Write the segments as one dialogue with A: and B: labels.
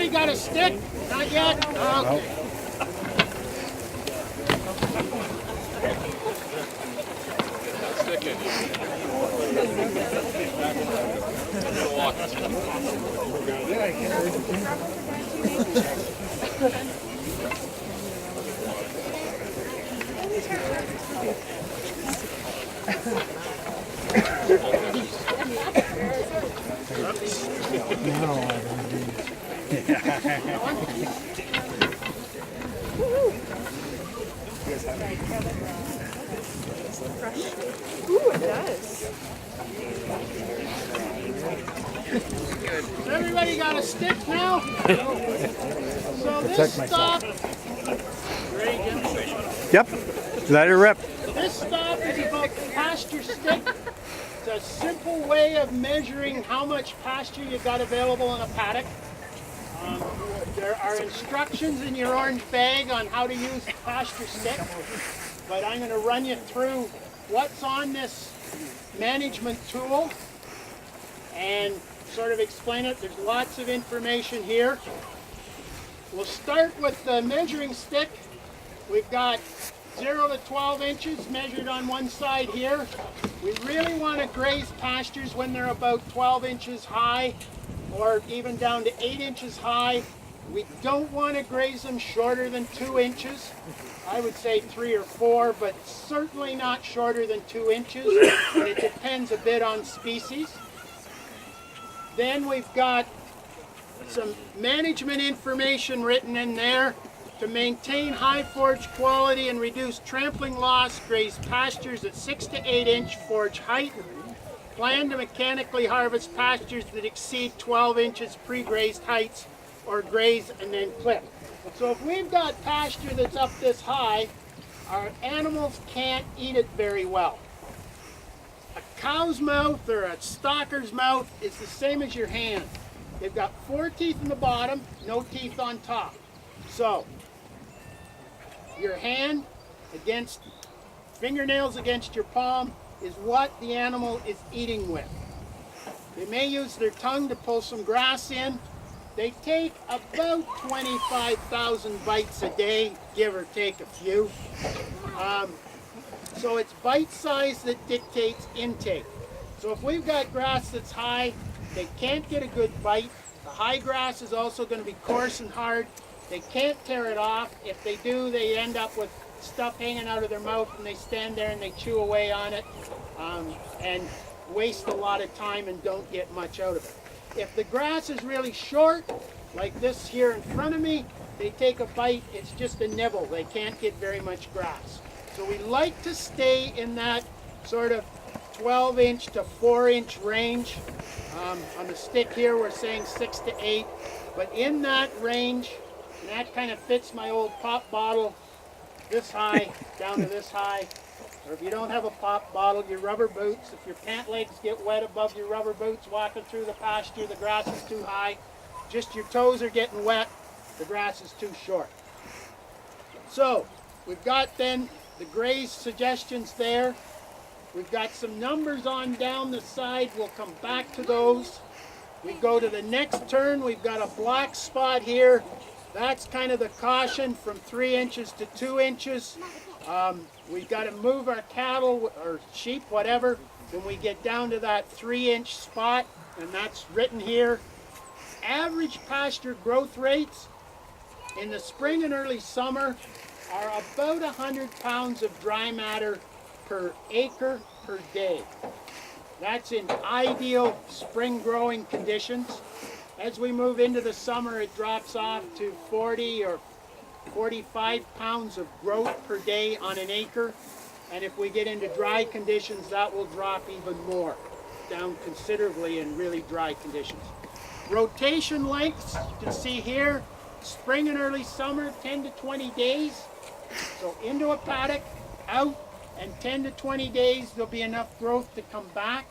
A: Everybody got a stick? Not yet? Okay.
B: Ooh, it does.
A: So everybody got a stick now? So this stop, ready, Jim?
C: Yep, let it rip.
A: This stop is about Pasture Stick. It's a simple way of measuring how much pasture you got available in a paddock. There are instructions in your orange bag on how to use Pasture Stick, but I'm going to run you through what's on this management tool and sort of explain it. There's lots of information here. We'll start with the measuring stick. We've got 0 to 12 inches measured on one side here. We really want to graze pastures when they're about 12 inches high or even down to 8 inches high. We don't want to graze them shorter than 2 inches. I would say 3 or 4, but certainly not shorter than 2 inches. And it depends a bit on species. Then we've got some management information written in there. To maintain high forage quality and reduce trampling loss, graze pastures at 6 to 8 inch forage height. Plan to mechanically harvest pastures that exceed 12 inches pre-grazed heights or graze and then clip. So if we've got pasture that's up this high, our animals can't eat it very well. A cow's mouth or a stalker's mouth is the same as your hand. They've got 4 teeth in the bottom, no teeth on top. So your hand against, fingernails against your palm is what the animal is eating with. They may use their tongue to pull some grass in. They take about 25,000 bites a day, give or take a few. So it's bite size that dictates intake. So if we've got grass that's high, they can't get a good bite. The high grass is also going to be coarse and hard. They can't tear it off. If they do, they end up with stuff hanging out of their mouth and they stand there and they chew away on it and waste a lot of time and don't get much out of it. If the grass is really short, like this here in front of me, they take a bite, it's just a nibble. They can't get very much grass. So we like to stay in that sort of 12 inch to 4 inch range. On the stick here, we're saying 6 to 8, but in that range, and that kind of fits my old pop bottle this high down to this high. Or if you don't have a pop bottle, your rubber boots. If your pant legs get wet above your rubber boots walking through the pasture, the grass is too high. Just your toes are getting wet, the grass is too short. So we've got then the graze suggestions there. We've got some numbers on down the side. We'll come back to those. We go to the next turn. We've got a black spot here. That's kind of the caution from 3 inches to 2 inches. We've got to move our cattle or sheep, whatever, when we get down to that 3 inch spot, and that's written here. Average pasture growth rates in the spring and early summer are about 100 pounds of dry matter per acre per day. That's in ideal spring growing conditions. As we move into the summer, it drops off to 40 or 45 pounds of growth per day on an acre. And if we get into dry conditions, that will drop even more, down considerably in really dry conditions. Rotation lengths, you can see here, spring and early summer, 10 to 20 days. So into a paddock, out, and 10 to 20 days, there'll be enough growth to come back.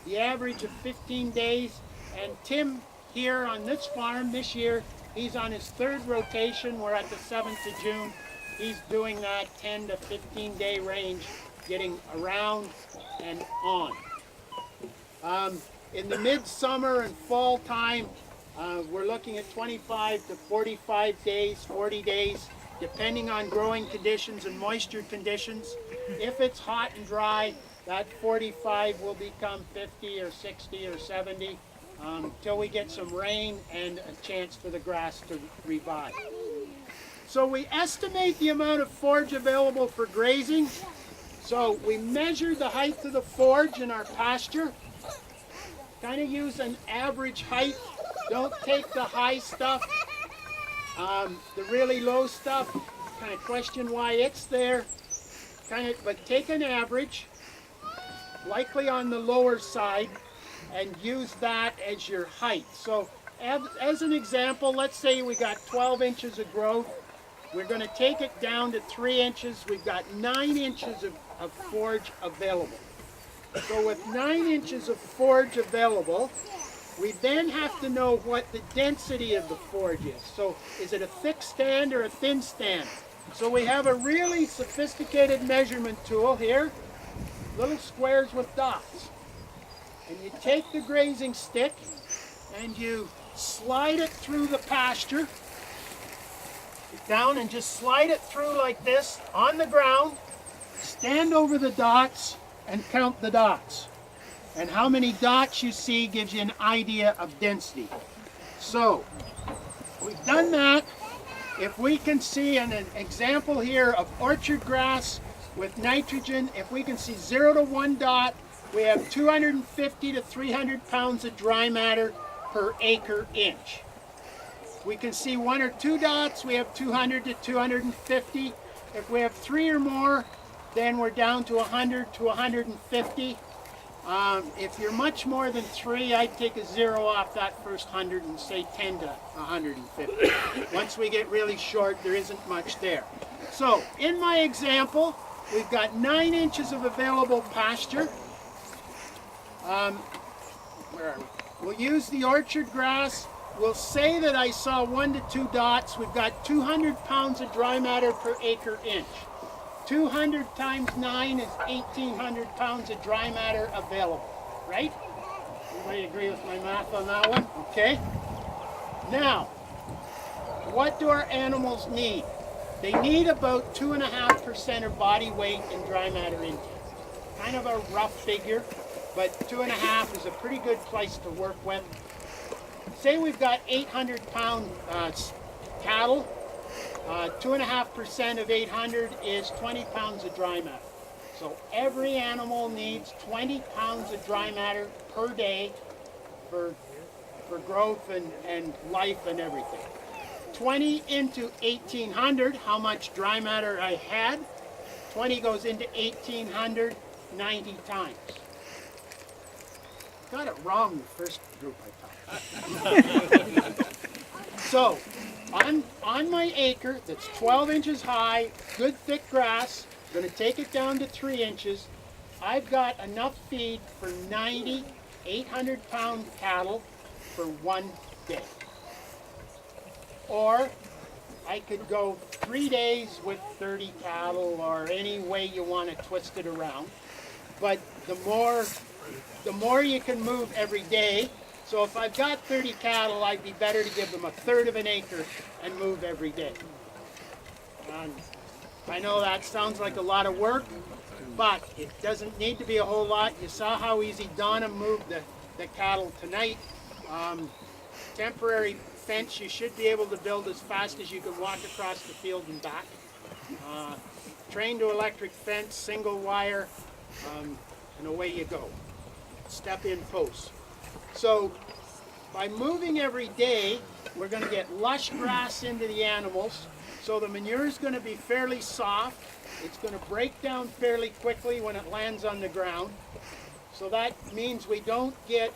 A: The average of 15 days. And Tim here on this farm this year, he's on his 3rd rotation. We're at the 7th of June. He's doing that 10 to 15 day range, getting around and on. In the midsummer and fall time, We're looking at 25 to 45 days, 40 days, depending on growing conditions and moisture conditions. If it's hot and dry, that 45 will become 50 or 60 or 70 until we get some rain and a chance for the grass to revive. So we estimate the amount of forage available for grazing. So we measure the height of the forage in our pasture. Kind of use an average height. Don't take the high stuff, the really low stuff. Kind of question why it's there. But take an average, likely on the lower side, and use that as your height. So as an example, let's say we got 12 inches of growth. We're going to take it down to 3 inches. We've got 9 inches of forage available. So with 9 inches of forage available, we then have to know what the density of the forage is. So is it a thick stand or a thin stand? So we have a really sophisticated measurement tool here, little squares with dots. And you take the grazing stick and you slide it through the pasture, down, and just slide it through like this on the ground, stand over the dots and count the dots. And how many dots you see gives you an idea of density. So we've done that. If we can see an example here of orchard grass with nitrogen, if we can see 0 to 1 dot, we have 250 to 300 pounds of dry matter per acre inch. We can see 1 or 2 dots, we have 200 to 250. If we have 3 or more, then we're down to 100 to 150. If you're much more than 3, I'd take a 0 off that first 100 and say 10 to 150. Once we get really short, there isn't much there. So in my example, we've got 9 inches of available pasture. Where are we? We'll use the orchard grass. We'll say that I saw 1 to 2 dots. We've got 200 pounds of dry matter per acre inch. 200 times 9 is 1,800 pounds of dry matter available, right? Everybody agree with my math on that one? Okay. Now, what do our animals need? They need about 2.5% of body weight in dry matter intake. Kind of a rough figure, but 2.5 is a pretty good place to work with. Say we've got 800-pound cattle. 2.5% of 800 is 20 pounds of dry matter. So every animal needs 20 pounds of dry matter per day for growth and life and everything. 20 into 1,800, how much dry matter I had. 20 goes into 1,800 90 times. Got it wrong the first group I taught. So, on my acre that's 12 inches high, good thick grass, I'm going to take it down to 3 inches. I've got enough feed for 90 800-pound cattle for 1 day. Or I could go 3 days with 30 cattle, or any way you want to twist it around. But the more you can move every day. So if I've got 30 cattle, I'd be better to give them 1/3 of an acre and move every day. I know that sounds like a lot of work, but it doesn't need to be a whole lot. You saw how easy Donna moved the cattle tonight. Temporary fence you should be able to build as fast as you can walk across the field and back. Train to electric fence, single wire, and away you go. Step in posts. So by moving every day, we're going to get lush grass into the animals. So the manure is going to be fairly soft. It's going to break down fairly quickly when it lands on the ground. So that means we don't get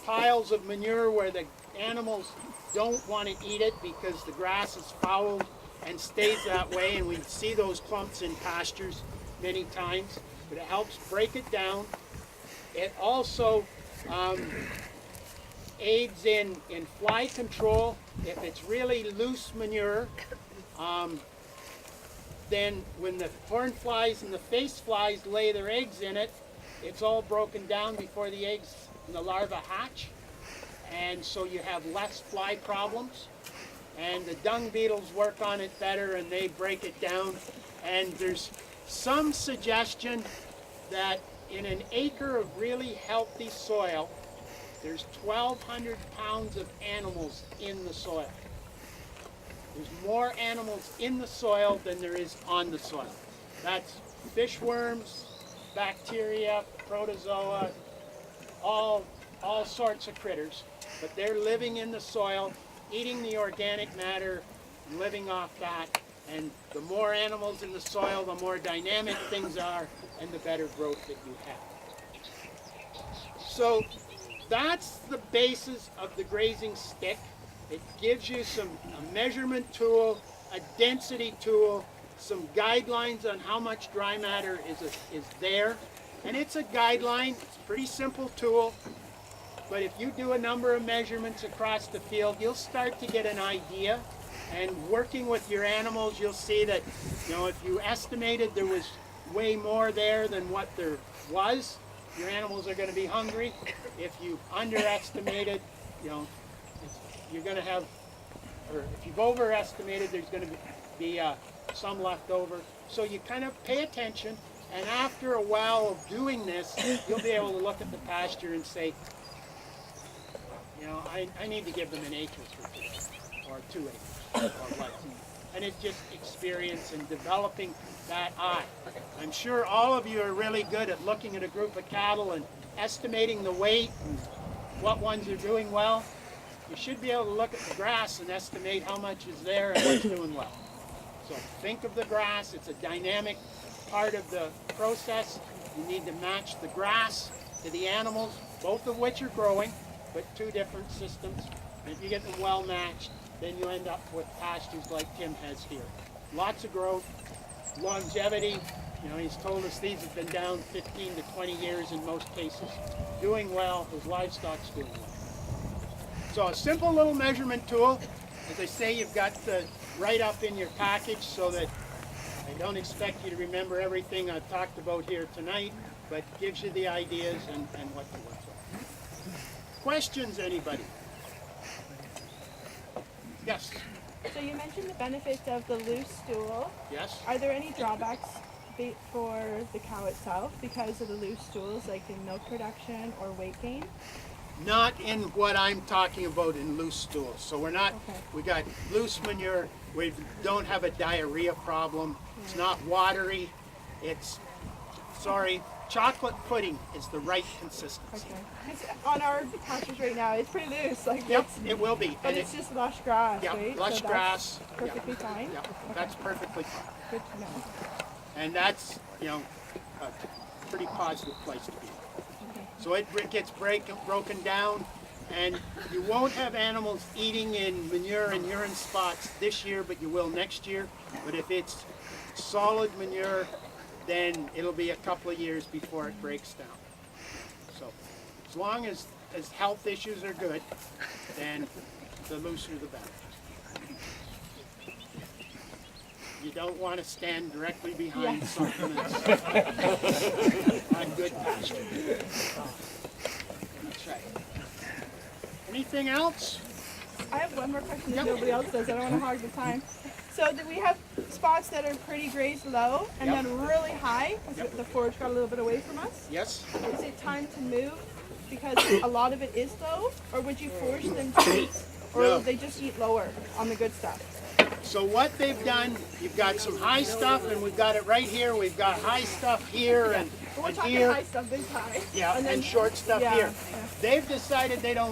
A: piles of manure where the animals don't want to eat it because the grass is fouled and stays that way. And we see those clumps in pastures many times. But it helps break it down. It also aids in fly control. If it's really loose manure, then when the corn flies and the face flies lay their eggs in it, it's all broken down before the eggs and the larvae hatch. and so you have less fly problems. And the dung beetles work on it better, and they break it down. And there's some suggestion that in an acre of really healthy soil, there's 1,200 pounds of animals in the soil. There's more animals in the soil than there is on the soil. That's fish worms, bacteria, protozoa, all sorts of critters. But they're living in the soil, eating the organic matter, living off that. And the more animals in the soil, the more dynamic things are, and the better growth that you have. So that's the basis of the grazing stick. It gives you a measurement tool, a density tool, some guidelines on how much dry matter is there. And it's a guideline, it's a pretty simple tool. But if you do a number of measurements across the field, you'll start to get an idea. And working with your animals, you'll see that, if you estimated there was way more there than what there was, your animals are going to be hungry. If you underestimated, you're going to have, or if you've overestimated, there's going to be some left over. So you kind of pay attention, and after a while of doing this, you'll be able to look at the pasture and say, I need to give them an acre or 2 acres or less. And it's just experience and developing that eye. I'm sure all of you are really good at looking at a group of cattle and estimating the weight and what ones are doing well. You should be able to look at the grass and estimate how much is there and what's doing well. So think of the grass. It's a dynamic part of the process. You need to match the grass to the animals, both of which are growing, but 2 different systems. And if you get them well matched, then you end up with pastures like Tim has here. Lots of growth, longevity. He's told us these have been down 15 to 20 years in most cases. Doing well, his livestock's doing well. So a simple little measurement tool. As I say, you've got the write-up in your package so that I don't expect you to remember everything I've talked about here tonight, but gives you the ideas and what to look for. Questions, anybody? Yes.
B: So you mentioned the benefits of the loose stool.
A: Yes.
B: Are there any drawbacks for the cow itself because of the loose stools, like in milk production or weight gain?
A: Not in what I'm talking about in loose stools. So we're not, we got loose manure, we don't have a diarrhea problem, it's not watery, it's, chocolate pudding is the right consistency.
B: Okay. It's on our pastures right now, it's pretty loose.
A: Yep, it will be.
B: But it's just lush grass,
A: yeah,
B: right?
A: Lush
B: so
A: grass.
B: Perfectly fine?
A: Yeah, that's perfectly fine.
B: Good to know.
A: And that's, a pretty positive place to be. So it gets broken down, and you won't have animals eating in manure and urine spots this year, but you will next year. But if it's solid manure, then it'll be a couple of years before it breaks down. So as long as health issues are good, then the looser the better. You don't want to stand directly behind something that's on good pasture. That's right. Anything else?
B: I have one more question if nobody else does. I don't want to hog the time. So do we have spots that are pretty grazed low and then really high? The forage got a little bit away from us.
A: Yes.
B: Is it time to move because a lot of it is low, or would you force them to eat, or will they just eat lower on the good stuff?
A: So what they've done, you've got some high stuff, and we've got it right here. We've got high stuff here and
B: We're talking
A: here.
B: high stuff, big high.
A: Yeah, and short stuff here.
B: Yeah.
A: They've decided they don't like